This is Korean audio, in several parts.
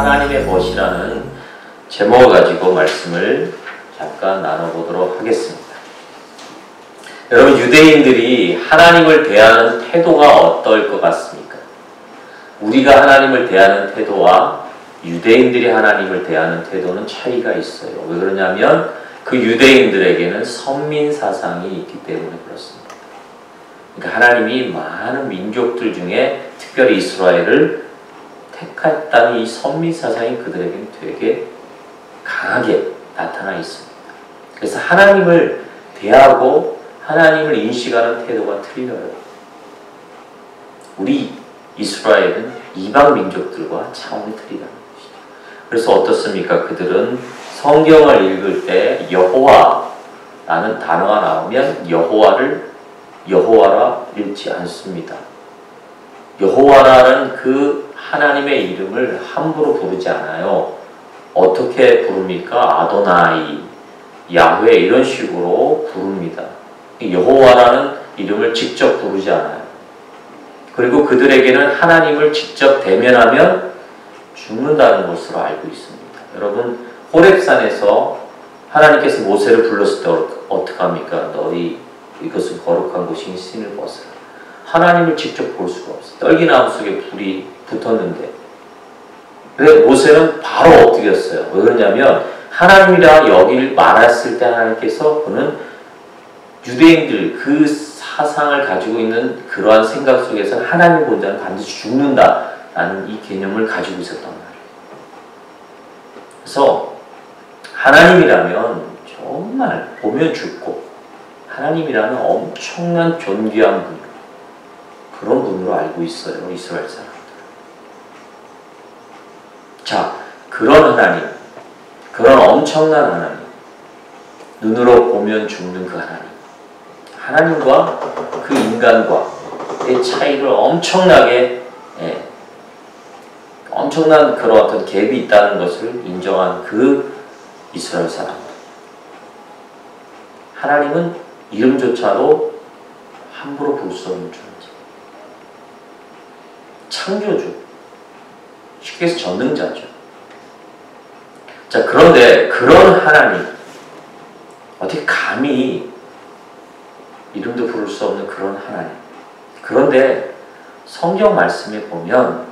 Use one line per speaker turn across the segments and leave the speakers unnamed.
하나님의 멋이라는 제목을 가지고 말씀을 잠깐 나눠보도록 하겠습니다. 여러분, 유대인들이 하나님을 대하는 태도가 어떨 것 같습니까? 우리가 하나님을 대하는 태도와 유대인들이 하나님을 대하는 태도는 차이가 있어요. 왜 그러냐면 그 유대인들에게는 선민 사상이 있기 때문에 그렇습니다. 그러니까 하나님이 많은 민족들 중에 특별히 이스라엘을 택했다는 이 선민 사상이 그들에게는 되게 강하게 나타나 있습니다. 그래서 하나님을 대하고 하나님을 인식하는 태도가 틀려요. 우리 이스라엘은 이방 민족들과 차원이 틀리다는 것이죠. 그래서 어떻습니까? 그들은 성경을 읽을 때 여호와라는 단어가 나오면 여호와라 읽지 않습니다. 여호와라는 그 하나님의 이름을 함부로 부르지 않아요. 어떻게 부릅니까? 아도나이, 야훼 이런 식으로 부릅니다. 여호와라는 이름을 직접 부르지 않아요. 그리고 그들에게는 하나님을 직접 대면하면 죽는다는 것으로 알고 있습니다. 여러분, 호렙산에서 하나님께서 모세를 불렀을 때 어떻게 합니까? 너희 이것은 거룩한 곳인 신을 벗으라. 하나님을 직접 볼 수가 없어요. 떨기나무 속에 불이 붙었는데, 그래서 모세는 바로 엎드렸어요. 왜 그러냐면 하나님이라 여길 말했을 때 하나님께서 그는 유대인들 그 사상을 가지고 있는 그러한 생각 속에서 하나님을 본 자는 반드시 죽는다라는 이 개념을 가지고 있었단 말이에요. 그래서 하나님이라면 정말 보면 죽고 하나님이라는 엄청난 존귀한 분, 그런 분으로 알고 있어요, 이스라엘 사람들. 자, 그런 하나님, 그런 엄청난 하나님, 눈으로 보면 죽는 그 하나님과 그 인간과의 차이를 엄청나게, 엄청난 그런 어떤 갭이 있다는 것을 인정한 그 이스라엘 사람들. 하나님은 이름조차도 함부로 볼 수 없는 존재. 창조주. 쉽게 해서 전능자죠. 자, 그런데 그런 하나님, 어떻게 감히 이름도 부를 수 없는 그런 하나님. 그런데 성경 말씀에 보면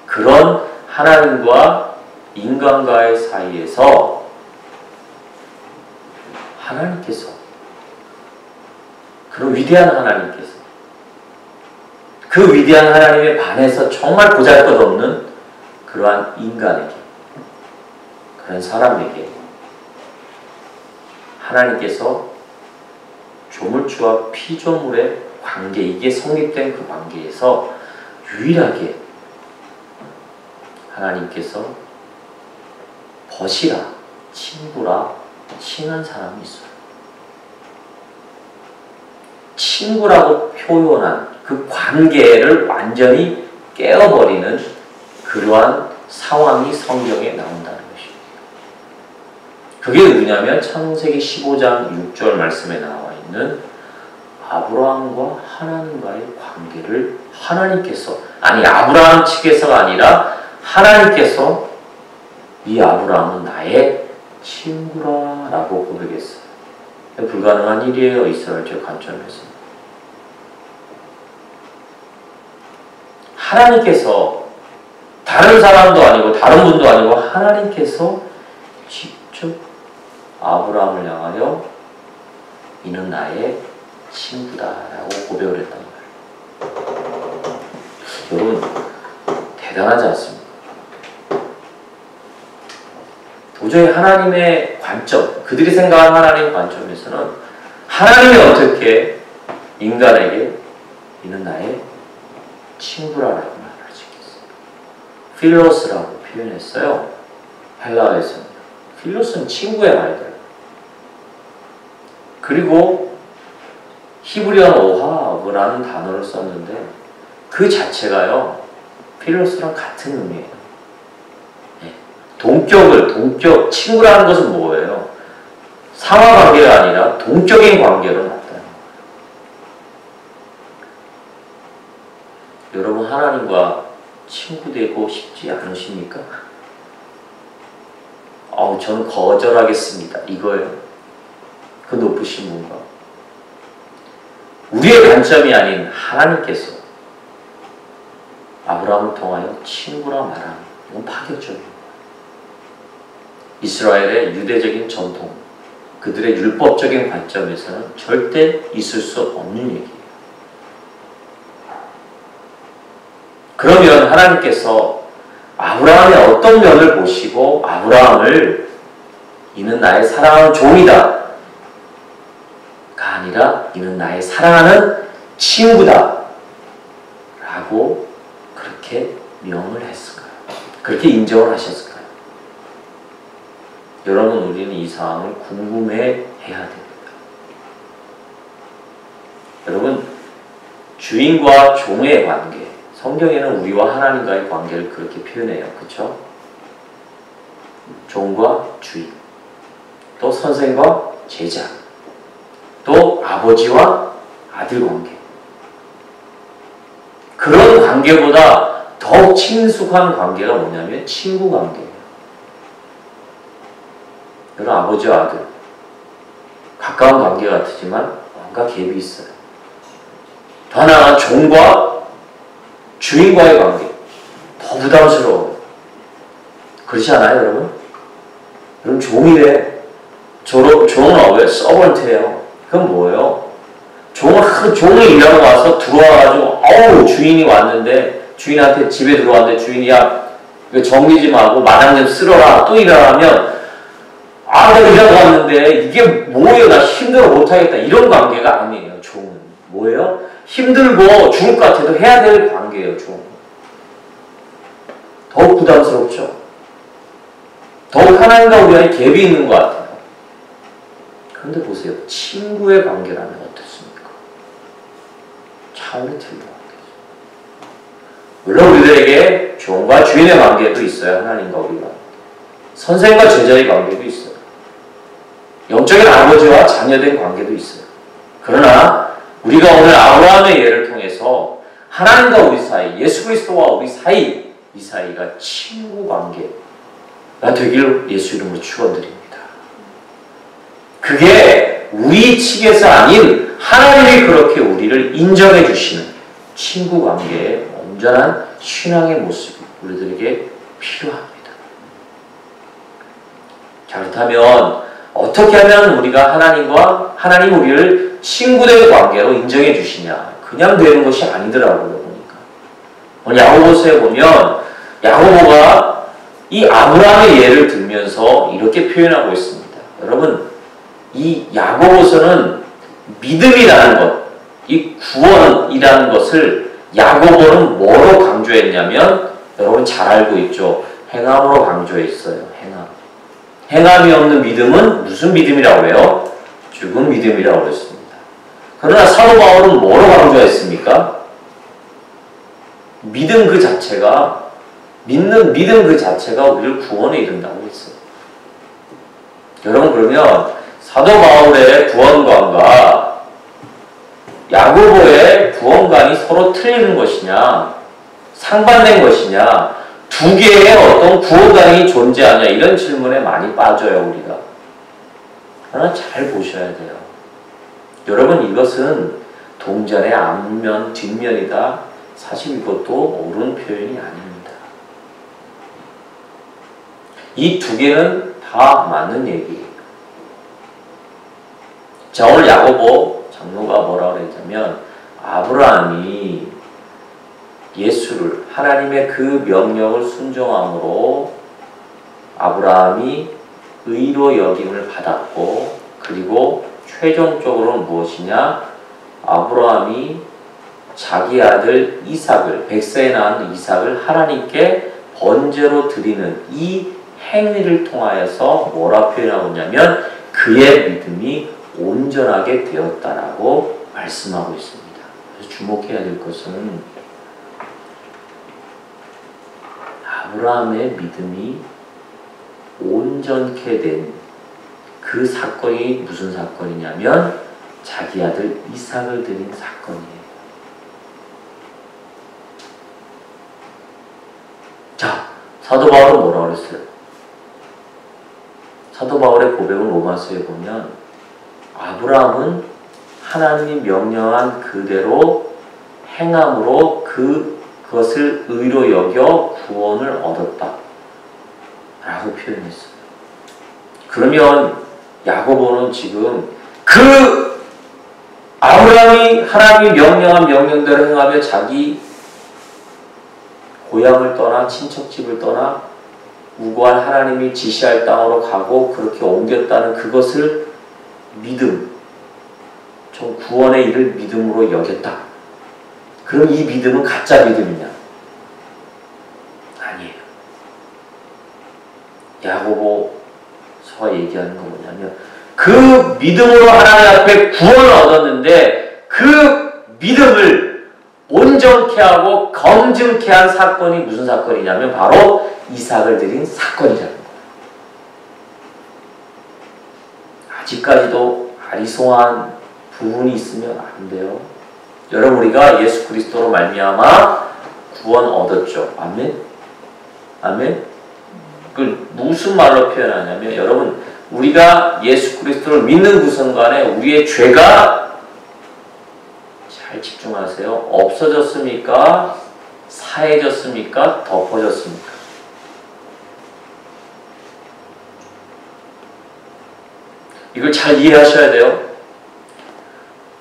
그런 하나님과 인간과의 사이에서 하나님께서, 그런 위대한 하나님께서 그 위대한 하나님에 반해서 정말 보잘것없는 그러한 인간에게, 그런 사람에게 하나님께서 조물주와 피조물의 관계, 이게 성립된 그 관계에서 유일하게 하나님께서 벗이라, 친구라 칭한 사람이 있어요. 친구라고 표현한 그 관계를 완전히 깨어버리는 그러한 상황이 성경에 나온다는 것입니다. 그게 누구냐면 창세기 15장 6절 말씀에 나와 있는 아브라함과 하나님과의 관계를 하나님께서, 아니 아브라함 측에서가 아니라 하나님께서 이 아브라함은 나의 친구라라고 고백했어요. 불가능한 일이에요, 이스라엘적 관점에서. 하나님께서, 다른 사람도 아니고 다른 분도 아니고 하나님께서 직접 아브라함을 향하여 이는 나의 친구다라고 고백을 했단 말이에요. 여러분, 대단하지 않습니까? 도저히 하나님의 관점, 그들이 생각하는 하나님의 관점에서는 하나님이 어떻게 인간에게 이는 나의 친구라고 말할 수 있겠어요? 필로스라고 표현했어요. 헬라어에서는. 필로스는 친구의 말이에요. 그리고 히브리어는 오하브라는 단어를 썼는데 그 자체가요, 필로스랑 같은 의미예요. 동격, 친구라는 것은 뭐예요? 상하관계가 아니라 동격인 관계로 나타나는 거예요. 여러분, 하나님과 친구들의 있고 싶지 않으십니까? 저는 거절하겠습니다. 이거예요. 그 높으신 분과 우리의 관점이 아닌 하나님께서 아브라함을 통하여 친구라 말하는, 이건 파격적인 거예요. 이스라엘의 유대적인 전통, 그들의 율법적인 관점에서는 절대 있을 수 없는 얘기예요. 그러면 하나님께서 아브라함의 어떤 면을 보시고 아브라함을 이는 나의 사랑하는 종이다 가 아니라 이는 나의 사랑하는 친구다 라고 그렇게 명을 했을까요? 그렇게 인정을 하셨을까요? 여러분, 우리는 이 사항을 궁금해 해야 됩니다. 여러분, 주인과 종의 관계, 성경에는 우리와 하나님과의 관계를 그렇게 표현해요. 그렇죠? 종과 주인, 또 선생과 제자, 또 아버지와 아들 관계. 그런 관계보다 더욱 친숙한 관계가 뭐냐면 친구 관계예요. 여러분, 아버지와 아들, 가까운 관계 같지만 뭔가 갭이 있어요. 더 나아가 종과 주인과의 관계, 더 부담스러워요. 그렇지 않아요, 여러분? 여러분, 종이래. 종은 왜? 서번트예요. 그건 뭐예요? 종이 일하러 와서 들어와가지고, 주인이 왔는데, 주인한테 집에 들어왔는데, 주인이 야, 이거 정리 좀 하고, 마당 좀 쓸어라. 또 일하면, 나 일하러 왔는데, 이게 뭐예요? 나 힘들어 못하겠다. 이런 관계가 아니에요, 종은. 뭐예요? 힘들고 죽을 것 같아도 해야 될 관계예요, 종. 더욱 부담스럽죠? 더욱 하나님과 우리 안에 갭이 있는 것 같아요. 그런데 보세요. 친구의 관계라면 어떻습니까? 차원이 틀린 관계죠. 물론 우리들에게 종과 주인의 관계도 있어요. 하나님과 우리가. 선생과 제자의 관계도 있어요. 영적인 아버지와 자녀된 관계도 있어요. 그러나 우리가 오늘 아브라함의 예를 통해서 하나님과 우리 사이, 예수 그리스도와 우리 사이, 이 사이가 친구 관계가 되길 예수 이름으로 축원드립니다. 그게 우리 측에서 아닌 하나님이 그렇게 우리를 인정해 주시는 친구 관계의 온전한 신앙의 모습이 우리들에게 필요합니다. 자, 그렇다면 어떻게 하면 우리가 하나님 우리를 친구된 관계로 인정해 주시냐? 그냥 되는 것이 아니더라고요, 보니까. 오늘 야고보서에 보면 야고보가 이 아브라함의 예를 들면서 이렇게 표현하고 있습니다. 여러분, 이 야고보서는 믿음이라는 것, 이 구원이라는 것을 야고보는 뭐로 강조했냐면, 여러분 잘 알고 있죠? 행함으로 강조했어요. 행함이 없는 믿음은 무슨 믿음이라고 해요? 죽은 믿음이라고 그랬습니다. 그러나 사도 바울은 뭐로 강조했습니까? 믿는 믿음 그 자체가 우리를 구원에 이른다고 했어요. 여러분, 그러면 사도 바울의 구원관과 야고보의 구원관이 서로 틀리는 것이냐, 상반된 것이냐, 두 개의 어떤 구원관이 존재하냐, 이런 질문에 많이 빠져요, 우리가. 그러나 잘 보셔야 돼요. 여러분, 이것은 동전의 앞면, 뒷면이다. 사실 이것도 옳은 표현이 아닙니다. 이 두 개는 다 맞는 얘기예요. 자, 오늘 야고보 장로가 뭐라고 그랬냐면, 아브라함이 예수를, 하나님의 그 명령을 순종함으로 아브라함이 의로 여김을 받았고, 그리고 최종적으로는 무엇이냐? 아브라함이 자기 아들 이삭을, 백세에 낳은 이삭을 하나님께 번제로 드리는 이 행위를 통하여서 뭐라 표현하고 있냐면, 그의 믿음이 온전하게 되었다라고 말씀하고 있습니다. 그래서 주목해야 될 것은 아브라함의 믿음이 온전케 된 그 사건이 무슨 사건이냐면 자기 아들 이삭을 드린 사건이에요. 사도 바울은 뭐라고 그랬어요? 사도 바울의 고백은 로마서에 보면 아브라함은 하나님이 명령한 그대로 행함으로 그것을 의로 여겨 구원을 얻었다 라고 표현했어요. 그러면 야고보는 지금 그 아브라함이 하나님이 명령한 명령대로 행하며 자기 고향을 떠나 친척집을 떠나 우고한 하나님이 지시할 땅으로 가고 그렇게 옮겼다는 그것을 믿음, 좀 구원의 일을 믿음으로 여겼다. 그럼 이 믿음은 가짜 믿음이냐? 아니에요. 야고보서가 얘기하는 건 뭐냐면 그 믿음으로 하나님 앞에 구원을 얻었는데 그 믿음을 온전케 하고 검증케 한 사건이 무슨 사건이냐면 바로 이삭을 드린 사건이라는 거예요. 아직까지도 아리송한 부분이 있으면 안 돼요. 여러분 우리가 예수 그리스도로 말미암아 구원 얻었죠. 아멘? 아멘? 그걸 무슨 말로 표현하냐면 여러분 우리가 예수 그리스도를 믿는 그 순간에 우리의 죄가 잘 집중하세요. 없어졌습니까? 사해졌습니까? 덮어졌습니까? 이걸 잘 이해하셔야 돼요.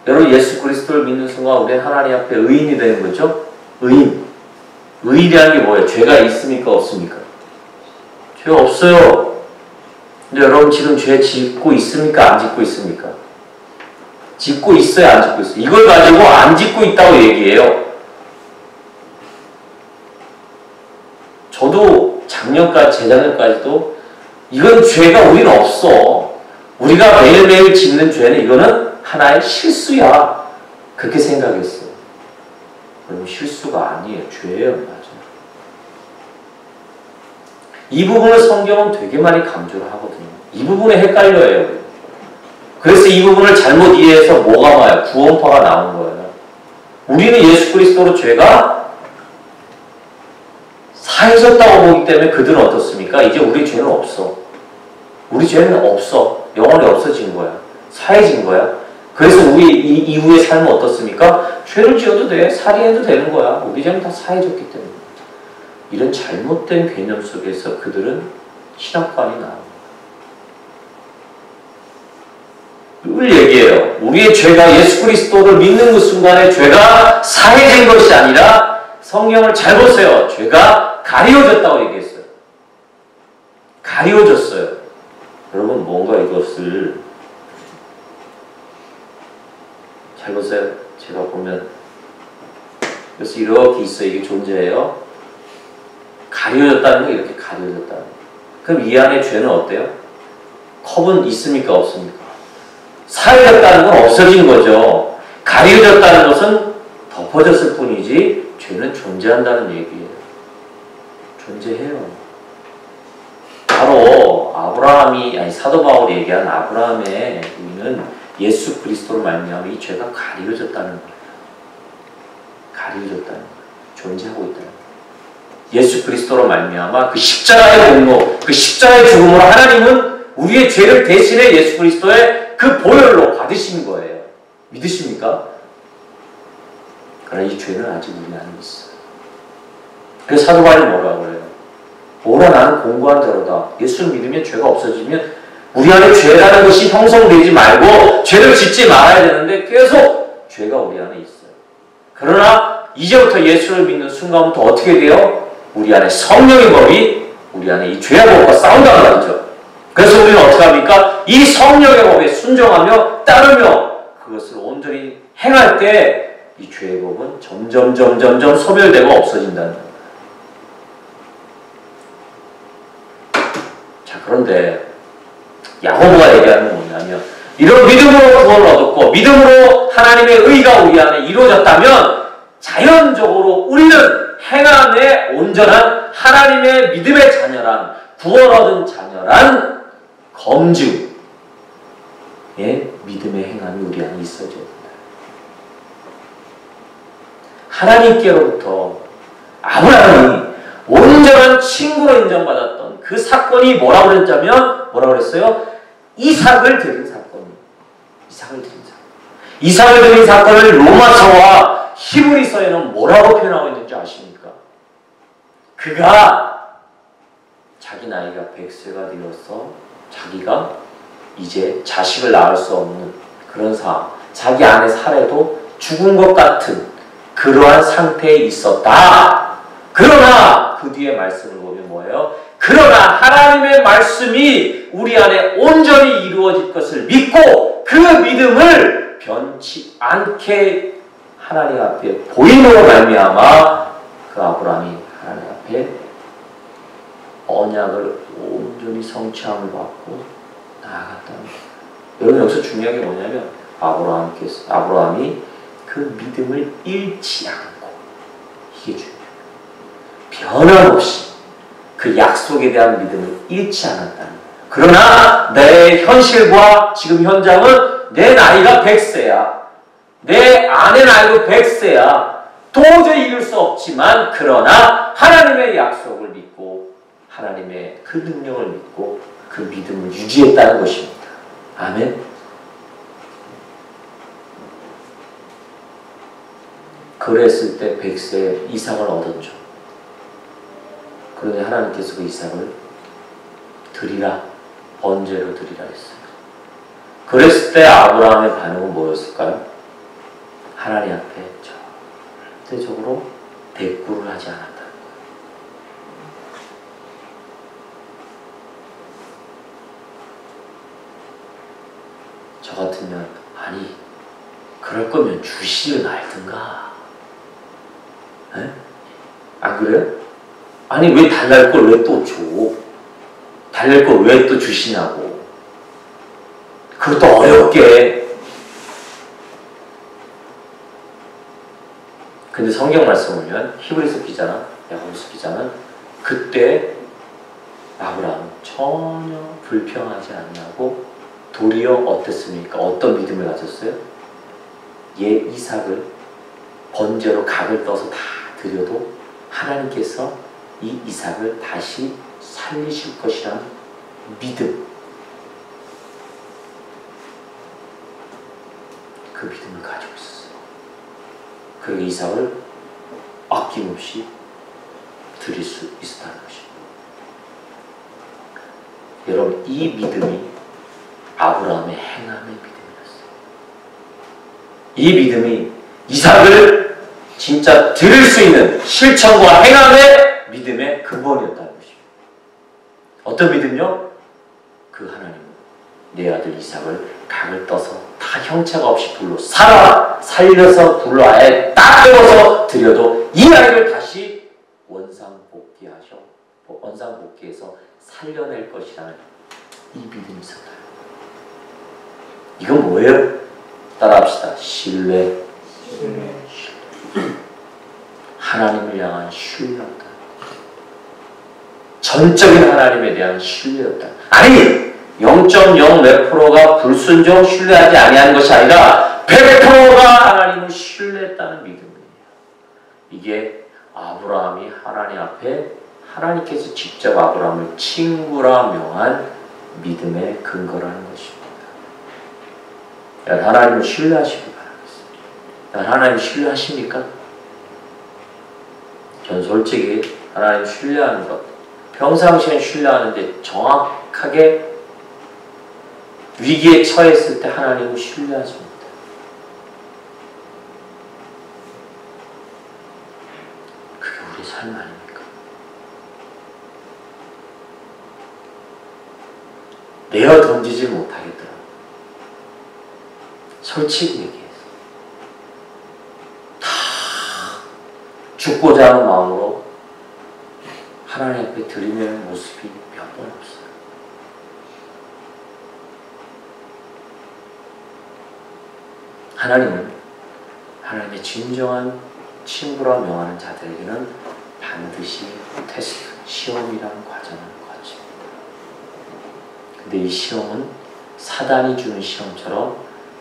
여러분 예수 그리스도를 믿는 순간 우리는 하나님 앞에 의인이 되는 거죠. 의인. 의인이라는 게 뭐예요? 죄가 있습니까? 없습니까? 죄 없어요. 근데 여러분 지금 죄 짓고 있습니까? 안 짓고 있습니까? 짓고 있어요? 안 짓고 있어요? 이걸 가지고 안 짓고 있다고 얘기해요. 저도 작년까지, 재작년까지도 이건 죄가 우리는 없어. 우리가 매일매일 짓는 죄는 이거는 하나의 실수야. 그렇게 생각했어요. 여러분 실수가 아니에요. 죄예요. 맞아요. 이 부분을 성경은 되게 많이 강조를 하거든요. 이 부분에 헷갈려요. 그래서 이 부분을 잘못 이해해서 뭐가 나와요? 구원파가 나온 거예요. 우리는 예수 그리스도로 죄가 사해졌다고 보기 때문에 그들은 어떻습니까? 이제 우리 죄는 없어. 우리 죄는 없어. 영원히 없어진 거야. 사해진 거야. 그래서 우리 이후의 삶은 어떻습니까? 죄를 지어도 돼. 살인해도 되는 거야. 우리 죄는 다 사해졌기 때문에. 이런 잘못된 개념 속에서 그들은 신학관이 나옵니다. 늘 얘기해요. 우리의 죄가 예수 그리스도를 믿는 그 순간에 죄가 사해진 것이 아니라 성경을 잘 보세요. 죄가 가리워졌다고 얘기했어요. 가리워졌어요. 여러분 뭔가 이것을 잘 보세요. 제가 보면 그래서 이렇게 있어요. 이게 존재해요. 가려졌다는 거 이렇게 가려졌다는 거. 그럼 이 안에 죄는 어때요? 컵은 있습니까? 없습니까? 사해졌다는 건 없어진 거죠. 가려졌다는 것은 덮어졌을 뿐이지 죄는 존재한다는 얘기예요. 존재해요. 바로 아브라함이 아니 사도 바울이 얘기한 아브라함의 의는 예수 그리스도로 말미암아 이 죄가 가려졌다는 거예요. 가려졌다는 거예요. 존재하고 있다는 거예요. 예수 그리스도로 말미암아 그 십자가의 공로, 그 십자가의 죽음으로 하나님은 우리의 죄를 대신해 예수 그리스도의 그 보혈로 받으신 거예요. 믿으십니까? 그러나 이 죄는 아직 우리 안에 있어요. 그래서 사도 바울이 뭐라고 그래요? 오라 나는 공고한 자로다. 예수를 믿으면 죄가 없어지면 우리 안에 죄라는 것이 형성되지 말고 죄를 짓지 말아야 되는데 계속 죄가 우리 안에 있어요. 그러나 이제부터 예수를 믿는 순간부터 어떻게 돼요? 우리 안에 성령의 법이 우리 안에 이 죄의 법과 싸운다는 말이죠. 그래서 우리는 어떻게 합니까? 이 성령의 법에 순종하며 따르며 그것을 온전히 행할 때 이 죄의 법은 점점 소멸되고 없어진다는 거예요. 자, 그런데 야고보가 얘기하는 건 뭐냐면 이런 믿음으로 구원을 얻었고 믿음으로 하나님의 의가 우리 안에 이루어졌다면 자연적으로 우리는 행함에 온전한 하나님의 믿음의 자녀란 구원 얻은 자녀란 검증의 믿음의 행함이 우리 안에 있어져야 된다. 하나님께로부터 아브라함이 온전한 친구로 인정받았던 그 사건이 뭐라고 그랬냐면 뭐라고 그랬어요? 이삭을 드린 사건이에요. 이삭을 드린 사건. 이삭을 드린 사건을 로마서와 히브리서에는 뭐라고 표현하고 있는지 아십니까? 그가 자기 나이가 100세가 되어서 자기가 이제 자식을 낳을 수 없는 그런 상황, 자기 아내 사례도 죽은 것 같은 그러한 상태에 있었다. 그러나 그 뒤에 말씀을 보면 뭐예요? 그러나 하나님의 말씀이 우리 안에 온전히 이루어질 것을 믿고 그 믿음을 변치 않게 하나님 앞에 보임으로 말미암아 그 아브라함이 하나님 앞에 언약을 온전히 성취함을 받고 나아갔다는 거예요. 여러분 여기서 중요한 게 뭐냐면 아브라함이 그 믿음을 잃지 않고, 이게 중요해요. 변함없이 그 약속에 대한 믿음을 잃지 않았다는 거예요. 그러나 내 현실과 지금 현장은 내 나이가 100세야. 내 아내 나이도 100세야. 도저히 이룰 수 없지만 그러나 하나님의 약속을 믿고 하나님의 그 능력을 믿고 그 믿음을 유지했다는 것입니다. 아멘. 그랬을 때 100세 이삭을 얻었죠. 그런데 하나님께서 그 이삭을 드리라, 번제로 드리라 했어요. 그랬을 때 아브라함의 반응은 뭐였을까요? 하나님 앞에 절대적으로 대꾸를 하지 않았다는 거예요. 저 같으면 아니 그럴 거면 주시를 말든가. 에? 안 그래요? 아니 왜 달랄 걸 왜 또 줘? 달랄 걸 왜 또 주시냐고. 그것도 어렵게. 근데 성경 말씀 보면 히브리서 기자나 야고보서 기자는 그때 아브라함 전혀 불평하지 않냐고 도리어 어땠습니까? 어떤 믿음을 가졌어요? 이삭을 번제로 각을 떠서 다 드려도 하나님께서 이 이삭을 다시 살리실 것이라는 믿음, 그 믿음을 가지고 있었어요. 그리고 이삭을 아낌없이 드릴 수 있었다는 것입니다. 여러분, 이 믿음이 아브라함의 행함의 믿음이었어요. 이 믿음이 이삭을 진짜 드릴 수 있는 실천과 행함의 믿음의 근본이었다는 것입니다. 어떤 믿음요? 그 하나님은 내 아들 이삭을 각을 떠서 다 형체가 없이 불로 살려서 불로 아예 딱 떼어서 드려도 이 아이를 다시 원상복귀해서 살려낼 것이라는 이 믿음이 있었다. 이건 뭐예요? 따라합시다. 신뢰. 하나님을 향한 신뢰였다. 전적인 하나님에 대한 신뢰였다. 아니 0.0 몇 프로가 불순종 신뢰하지 아니하는 것이 아니라 100%가 하나님을 신뢰했다는 믿음이에요. 이게 아브라함이 하나님 앞에 하나님께서 직접 아브라함을 친구라 명한 믿음의 근거라는 것입니다. 하나님을 신뢰하시기 바라겠습니다. 하나님 신뢰하십니까? 전 솔직히 하나님 신뢰하는 것, 평상시엔 신뢰하는데 정확하게 위기에 처했을 때 하나님을 신뢰하십니다. 그게 우리 삶 아닙니까? 내어 던지지 못하겠더라. 솔직히 얘기해서 다 죽고자 하는 마음으로 하나님 앞에 드리는 모습이 몇 번 없어요. 하나님은 하나님의 진정한 친구라 명하는 자들에게는 반드시 테스트, 시험이라는 과정을 거칩니다. 근데 이 시험은 사단이 주는 시험처럼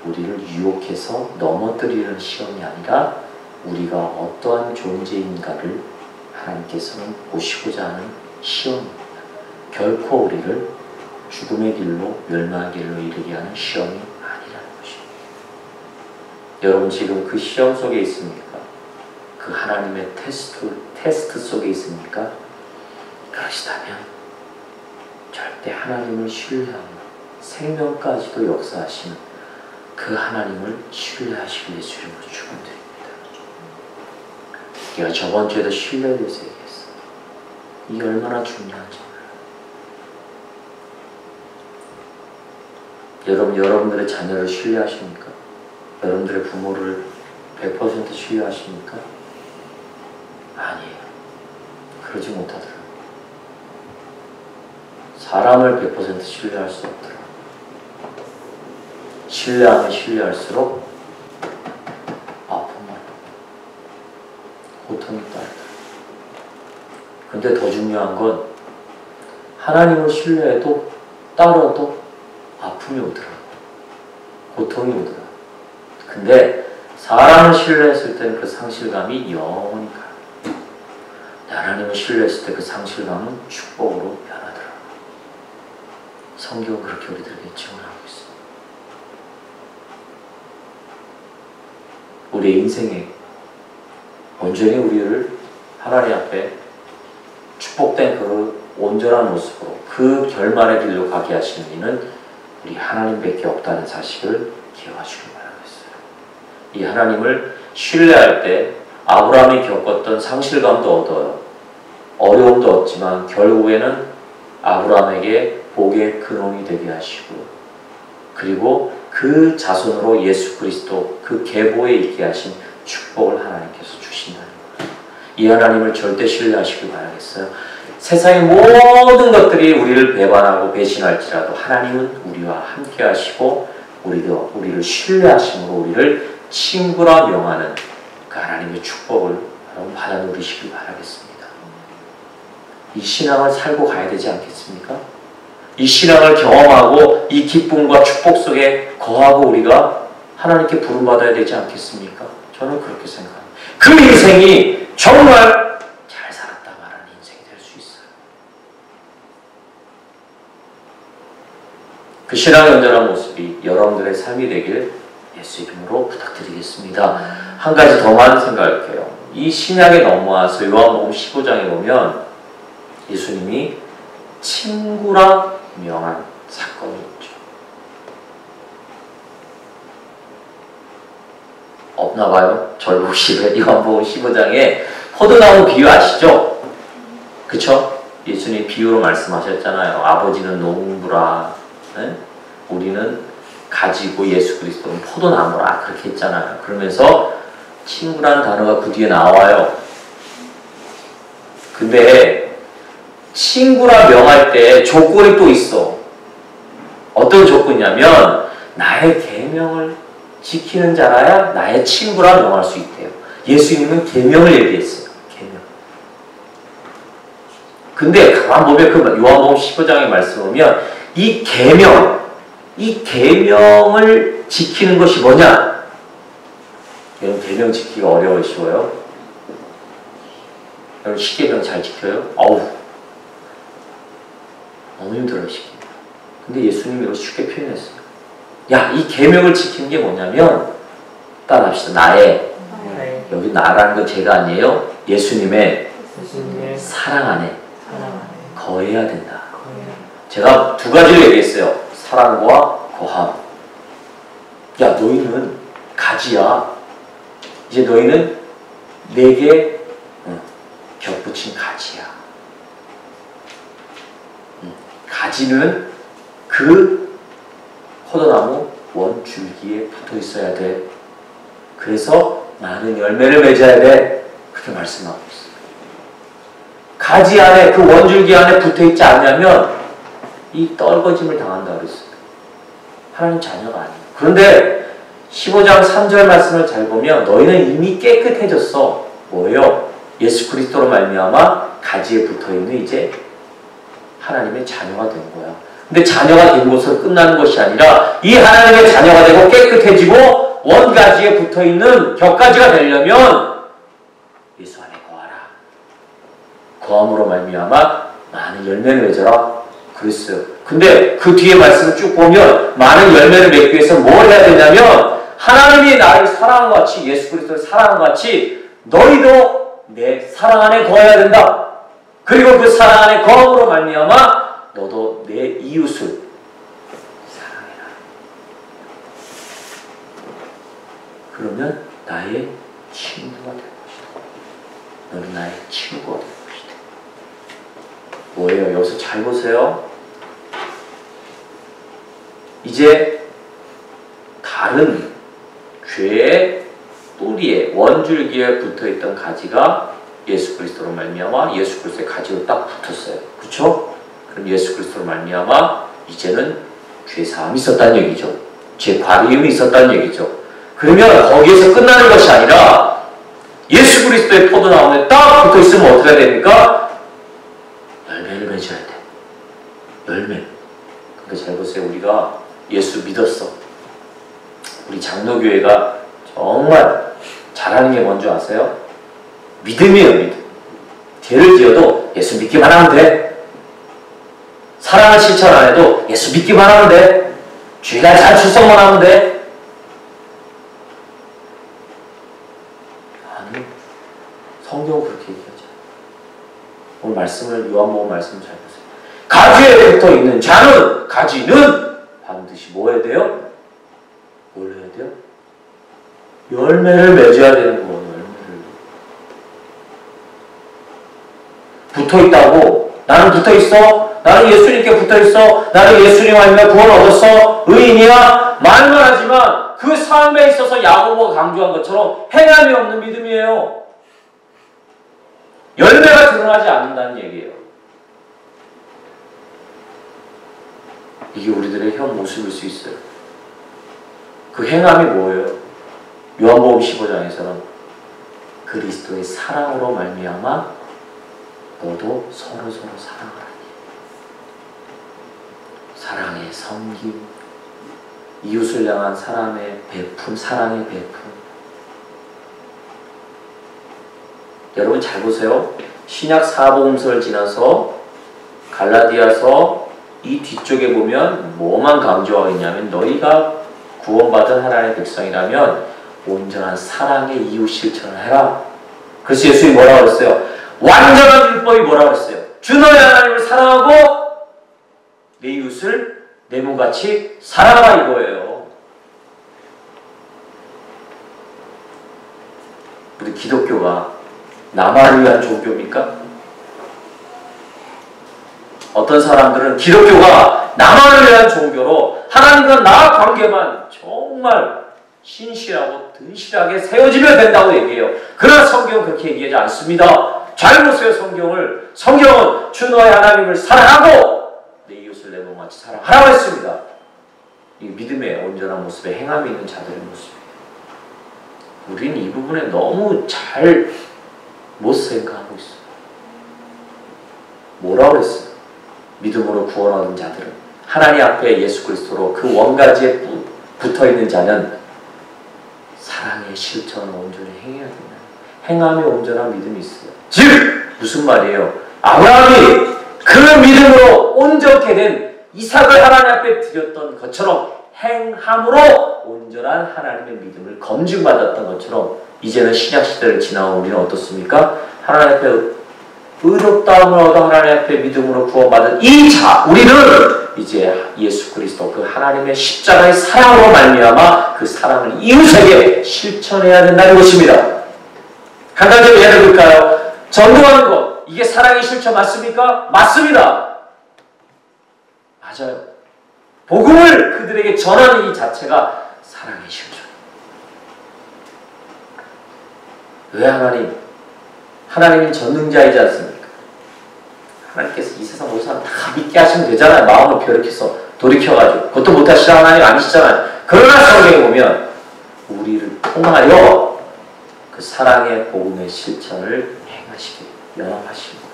우리를 유혹해서 넘어뜨리는 시험이 아니라 우리가 어떠한 존재인가를 하나님께서는 보시고자 하는 시험입니다. 결코 우리를 죽음의 길로, 멸망의 길로 이르게 하는 시험이 아니라는 것입니다. 여러분 지금 그 시험 속에 있습니까? 그 하나님의 테스트 속에 있습니까? 그러시다면 절대 하나님을 신뢰하며 생명까지도 역사하시는 그 하나님을 신뢰하시길 예수 이름으로 축원드립니다. 내가 저번 주에도 신뢰에 대해서 얘기했어. 이게 얼마나 중요한지 몰라요. 여러분들의 자녀를 신뢰하십니까? 여러분들의 부모를 100% 신뢰하십니까? 아니에요. 그러지 못하더라고요. 사람을 100% 신뢰할 수 없더라고요. 신뢰하면 신뢰할수록 아픔만, 고통이 따르더라고요. 근데 더 중요한 건 하나님을 신뢰해도 따라도 아픔이 오더라고요. 고통이 오더라고요. 근데 사람을 신뢰했을 때는 그 상실감이 영원히 가요. 하나님을 신뢰했을 때 그 상실감은 축복으로 변하더라고요. 성경은 그렇게 우리들에게 증언하고 있습니다. 우리의 인생에 온전히 우리를 하나님 앞에 축복된 그 온전한 모습으로 그 결말의 길로 가게 하시는 이는 우리 하나님밖에 없다는 사실을 기억하시길 바라겠어요. 이 하나님을 신뢰할 때 아브라함이 겪었던 상실감도 얻어요. 어려움도 얻지만 결국에는 아브라함에게 복의 근원이 되게 하시고 그리고 그 자손으로 예수 그리스도 그 계보에 있게 하신 축복을 하나님께서 주신다는 거예요. 이 하나님을 절대 신뢰하시길 바라겠어요. 세상의 모든 것들이 우리를 배반하고 배신할지라도 하나님은 우리와 함께 하시고 우리를 신뢰하심으로 우리를 친구라 명하는 그 하나님의 축복을 여러분 받아 누리시길 바라겠습니다. 이 신앙을 살고 가야 되지 않겠습니까? 이 신앙을 경험하고 이 기쁨과 축복 속에 거하고 우리가 하나님께 부름받아야 되지 않겠습니까? 저는 그렇게 생각합니다. 그 인생이 정말 잘 살았다 말하는 인생이 될 수 있어요. 그 신앙의 온전한 모습이 여러분들의 삶이 되길 예수 이름으로 부탁드리겠습니다. 한 가지 더만 생각할게요. 이 신약에 넘어와서 요한복음 15장에 보면 예수님이 친구라 명한 사건이 있죠. 없나봐요. 절복식의 요한복음 15장에 포도나무 비유 아시죠? 그쵸? 예수님 비유로 말씀하셨잖아요. 아버지는 농부라, 네? 우리는 가지고 예수 그리스도는 포도나무라 그렇게 했잖아요. 그러면서 친구라는 단어가 그 뒤에 나와요. 근데 친구라 명할 때 조건이 또 있어. 어떤 조건이냐면 나의 계명을 지키는 자라야 나의 친구라 명할 수 있대요. 예수님은 계명을 얘기했어요. 계명. 근데 가만 보면 그 요한복음 15장의 말씀 보면 이 계명을 지키는 것이 뭐냐? 여러분 계명 지키기가 어려우시고요. 여러분 십계명 잘 지켜요? 너무 힘들어요, 십계명. 근데 예수님이 이걸 쉽게 표현했어요. 야, 이 계명을 지키는 게 뭐냐면 따라합시다. 나의 여기 나라는 건 제가 아니에요. 예수님의 사랑 안에 거해야 된다. 제가 두 가지를 얘기했어요. 사랑과 거함. 야, 너희는 가지야. 이제 너희는 내게 겹붙인 가지야. 가지는 그 포도나무 원줄기에 붙어 있어야 돼. 그래서 많은 열매를 맺어야 돼. 그렇게 말씀하고 있어요. 가지 안에 그 원줄기 안에 붙어 있지 않냐면 이 떨거짐을 당한다 그랬어요. 하나님 자녀가 아니에요. 그런데 15장 3절 말씀을 잘 보면 너희는 이미 깨끗해졌어. 뭐예요? 예수 그리스도로 말미암아 가지에 붙어있는 이제 하나님의 자녀가 된 거야. 근데 자녀가 된 것으로 끝나는 것이 아니라 이 하나님의 자녀가 되고 깨끗해지고 원가지에 붙어있는 겹가지가 되려면 예수 안에 거하라. 거함으로 말미암아 많은 열매를 맺어라 그랬어요. 근데 그 뒤에 말씀을 쭉 보면 많은 열매를 맺기 위해서 뭘 해야 되냐면 하나님이 나를 사랑한 것 같이 예수 그리스도를 사랑한 것 같이 너희도 내 사랑 안에 거해야 된다. 그리고 그 사랑 안에 거함으로 말미암아 너도 내 이웃을 사랑해라. 그러면 나의 친구가 될 것이다. 너는 나의 친구가 될 것이다. 뭐예요? 여기서 잘 보세요. 이제 다른 죄의 뿌리에 원줄기에 붙어있던 가지가 예수 그리스도로 말미암아 예수 그리스도의 가지로 딱 붙었어요. 그렇죠? 그럼 예수 그리스도로 말미암아 이제는 죄사함이 있었다는 얘기죠. 죄 관리임이 있었다는 얘기죠. 그러면 거기에서 끝나는 것이 아니라 예수 그리스도의 포도나무에 딱 붙어있으면 어떻게 해야 됩니까? 열매를 맺어야 돼. 열매. 그러니까 잘 보세요. 우리가 예수 믿었어. 우리 장로교회가 정말 잘하는 게 뭔지 아세요? 믿음이에요. 믿음. 죄를 지어도 예수 믿기만 하면 돼. 사랑을 실천 안 해도 예수 믿기만 하면 돼. 주일날 잘 출석만 하면 돼. 아니, 성경은 그렇게 얘기하죠. 오늘 말씀을 요한복음 말씀 잘 보세요. 가지에 붙어 있는 자는 가지는 반드시 뭐 해야 돼요? 뭘 해야 돼요? 열매를 맺어야 되는 거예요. 붙어있다고. 나는 붙어있어. 나는 예수님께 붙어있어. 나는 예수님 아니면 구원 얻었어. 의인이야. 말만 하지만 그 삶에 있어서 야고보가 강조한 것처럼 행함이 없는 믿음이에요. 열매가 드러나지 않는다는 얘기예요. 이게 우리들의 현 모습일 수 있어요. 그 행함이 뭐예요? 요한복음 15장에서는 그리스도의 사랑으로 말미암아 너도 서로 사랑하라니. 사랑의 섬김, 이웃을 향한 사랑의 베품, 사랑의 베품. 여러분 잘 보세요. 신약 사복음서를 지나서 갈라디아서 이 뒤쪽에 보면 뭐만 강조하고 있냐면 너희가 구원받은 하나님의 백성이라면 온전한 사랑의 이웃 실천을 해라. 그래서 예수님이 뭐라고 했어요? 완전한 율법이 뭐라고 했어요? 주 너의 하나님을 사랑하고 내 이웃을 내 몸같이 사랑하라 이거예요. 우리 기독교가 나만을 위한 종교입니까? 어떤 사람들은 기독교가 나만을 위한 종교로 하나님과 나 관계만 정말 신실하고 든실하게 세워지면 된다고 얘기해요. 그러나 성경은 그렇게 얘기하지 않습니다. 잘 보세요. 성경을. 성경은 주 너의 하나님을 사랑하고 내 이웃을 내 몸같이 사랑하라고 했습니다. 이 믿음의 온전한 모습에 행함이 있는 자들의 모습이에요. 우리는 이 부분에 너무 잘 못 생각하고 있어요. 뭐라고 했어요? 믿음으로 구원 얻은 자들은 하나님 앞에 예수 그리스도로 그 원가지에 붙어있는 자는 사랑의 실천을 온전히 행해야 된다. 행함이 온전한 믿음이 있어요. 즉 무슨 말이에요? 아브라함이 그 믿음으로 온전케 된 이삭을 하나님 앞에 드렸던 것처럼 행함으로 온전한 하나님의 믿음을 검증받았던 것처럼 이제는 신약시대를 지나온 우리는 어떻습니까? 하나님 앞에 의롭다함을 얻어 하나님 앞에 믿음으로 구원받은 이 자, 우리는 이제 예수 그리스도 그 하나님의 십자가의 사랑으로 말미암아 그 사랑을 이웃에게 실천해야 된다는 것입니다. 한 가지 예를 들까요? 전도하는 것, 이게 사랑의 실천 맞습니까? 맞습니다. 맞아요. 복음을 그들에게 전하는 이 자체가 사랑의 실천. 왜 하나님은 전능자이지 않습니까? 하나님께서 이 세상 모든 사람 다 믿게 하시면 되잖아요. 마음을 변혁해서 돌이켜가지고. 그것도 못하시는 하나님 아니시잖아요. 그러나 성경에 보면 우리를 통하여 그 사랑의 복음의 실천을 행하시길 연합하시고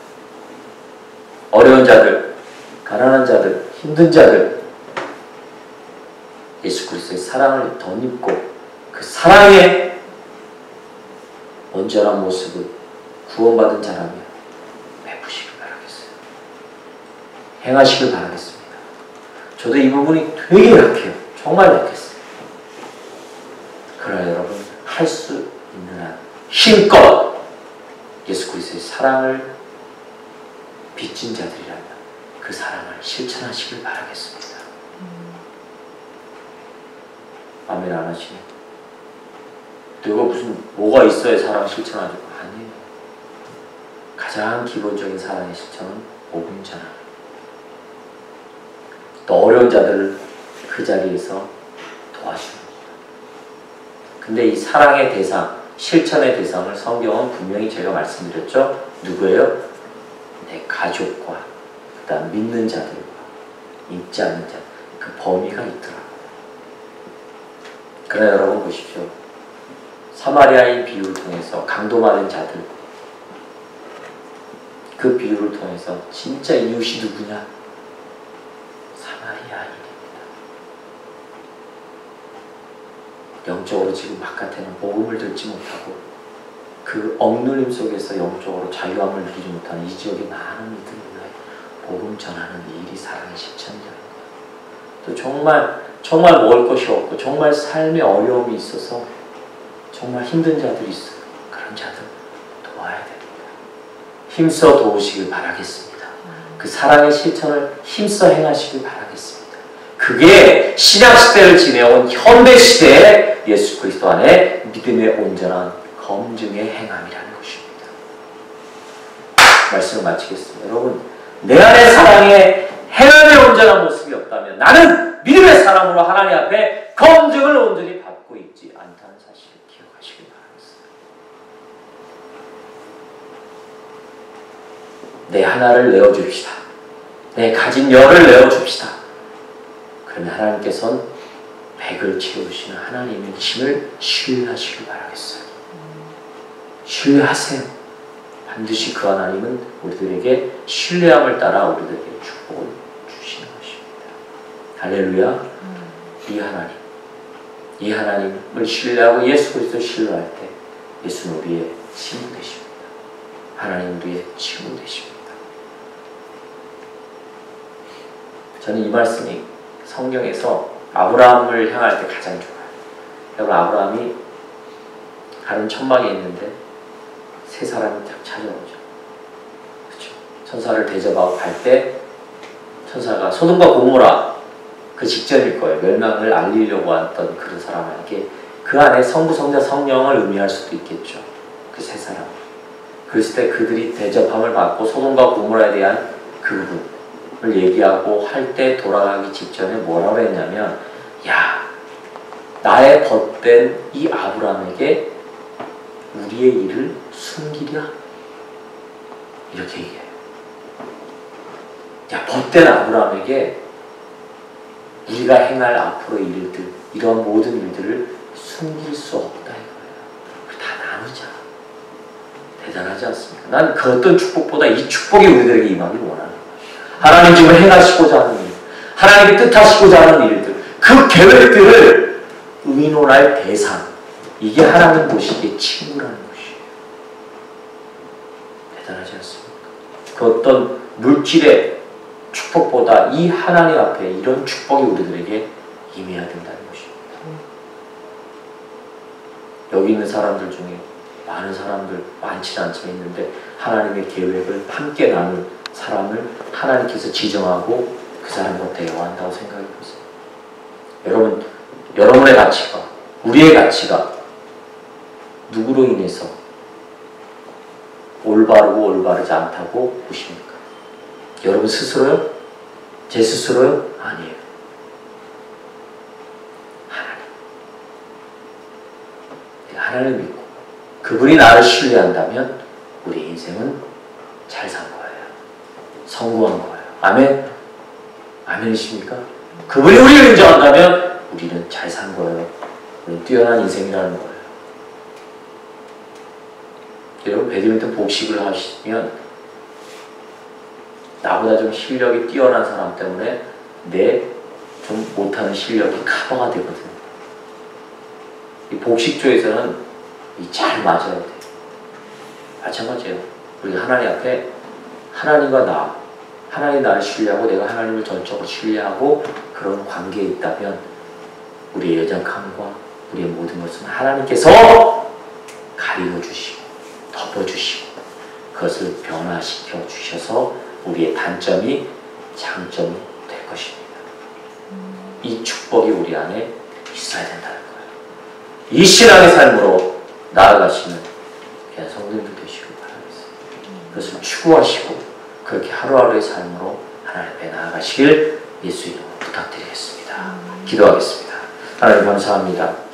어려운 자들, 가난한 자들, 힘든 자들 예수 그리스도의 사랑을 덧입고 그 사랑의 온전한 모습을 구원받은 자라면 행하시길 바라겠습니다. 저도 이 부분이 되게 약해요. 정말 약했어요. 그러나 여러분, 할 수 있는 한 힘껏 예수 그리스도의 사랑을 빚진 자들이라면 그 사랑을 실천하시길 바라겠습니다. 아멘 안 하시네. 내가 무슨 뭐가 있어야 사랑 실천하죠? 아니에요. 가장 기본적인 사랑의 실천은 복음 전하는. 또 어려운 자들을 그 자리에서 도와주는 겁니다. 근데 이 사랑의 대상, 실천의 대상을 성경은 분명히 제가 말씀드렸죠. 누구예요? 내 가족과 그 다음 믿는 자들과 믿지 않는 자, 그 범위가 있더라고요. 그러나 여러분 보십시오. 사마리아인 비유를 통해서 강도받은 자들, 그 비유를 통해서 진짜 이웃이 누구냐? 사마리아인입니다. 영적으로 지금 바깥에는 복음을 듣지 못하고 그 억눌림 속에서 영적으로 자유함을 누리지 못하는 이 지역의 많은 이들을 위해 복음 전하는 일이 사랑의 실천이라는 거예요. 또 정말 먹을 것이 없고 정말 삶에 어려움이 있어서 정말 힘든 자들이 있어요. 그런 자들 도와야 됩니다. 힘써 도우시길 바라겠습니다. 그 사랑의 실천을 힘써 행하시길 바라겠습니다. 그게 신약시대를 지내온 현대시대의 예수 그리스도 안에 믿음의 온전한 검증의 행함이라는 것입니다. 말씀을 마치겠습니다. 여러분, 내 안에 사랑의 행함의 온전한 모습이 없다면 나는 믿음의 사람으로 하나님 앞에 검증을 온전히 받고 있지 않다는 사실을 기억하시길 바라겠습니다. 내 하나를 내어줍시다. 내 가진 열을 내어줍시다. 그러면 하나님께서는 100을 채우시는 하나님의 힘을 신뢰하시길 바라겠어요. 신뢰하세요. 반드시 그 하나님은 우리들에게 신뢰함을 따라 우리들에게 축복을 주시는 것입니다. 할렐루야. 이 하나님을 신뢰하고 예수 그리스도를 신뢰할 때 예수는 우리의 친구 되십니다. 하나님 우리의 친구 되십니다. 저는 이 말씀이 성경에서 아브라함을 향할 때 가장 좋아요. 여러분, 아브라함이 가는 천막에 있는데 세 사람이 딱 찾아오죠. 그렇죠? 천사를 대접하고 갈 때 천사가 소돔과 고모라, 그 직전일 거예요. 멸망을 알리려고 했던 그런 사람에게 그 안에 성부, 성자, 성령을 의미할 수도 있겠죠. 그 세 사람. 그랬을 때 그들이 대접함을 받고 소돔과 고모라에 대한 그 부분을 얘기하고 할 때 돌아가기 직전에 뭐라고 했냐면, 야, 나의 벗된 이 아브라함에게 우리의 일을 숨기랴? 이렇게 얘기해요. 야, 벗된 아브라함에게 우리가 행할 앞으로의 일들, 이런 모든 일들을 숨길 수 없다 이거예요. 우리 다 나누자. 대단하지 않습니까? 난 그 어떤 축복보다 이 축복이 우리들에게 임하길 원하는 거예요. 하나님 지금 행하시고자 하는 일, 하나님이 뜻하시고자 하는 일들, 그 계획들을 의논할 대상, 이게 하나님 보시기에 친구라는 것이에요. 대단하지 않습니까? 그 어떤 물질의 축복보다 이 하나님 앞에 이런 축복이 우리들에게 임해야 된다는 것입니다. 여기 있는 사람들 중에 많은 사람들, 많지는 않지만 있는데 하나님의 계획을 함께 나눌 사람을 하나님께서 지정하고 그 사람과 대화한다고 생각해 보세요. 여러분, 여러분의 가치가, 우리의 가치가 누구로 인해서 올바르고 올바르지 않다고 보십니까? 여러분 스스로요? 제 스스로요? 아니에요. 하나님. 내가 하나님을 믿고 그분이 나를 신뢰한다면 우리 인생은 잘 산 거예요. 성공한 거예요. 아멘? 아멘이십니까? 그분이 우리를 인정한다면 우리는 잘 산 거예요. 우리는 뛰어난 인생이라는 거예요. 여러분, 배드민턴 복식을 하시면 나보다 좀 실력이 뛰어난 사람 때문에 내 좀 못하는 실력이 커버가 되거든요. 이 복식조에서는 잘 맞아야 돼요. 마찬가지예요. 우리 하나님 앞에 하나님과 나, 하나님 나를 신뢰하고 내가 하나님을 전적으로 신뢰하고 그런 관계에 있다면 우리의 연약함과 우리의 모든 것은 하나님께서 가리워 주시고 덮어주시고 그것을 변화시켜 주셔서 우리의 단점이 장점이 될 것입니다. 이 축복이 우리 안에 있어야 된다는 거예요. 이 신앙의 삶으로 나아가시는 그냥 성도님들 되시길 바라겠습니다. 그것을 추구하시고 그렇게 하루하루의 삶으로 하나님 앞에 나아가시길 예수 이름으로 부탁드리겠습니다. 기도하겠습니다. 하나님 감사합니다.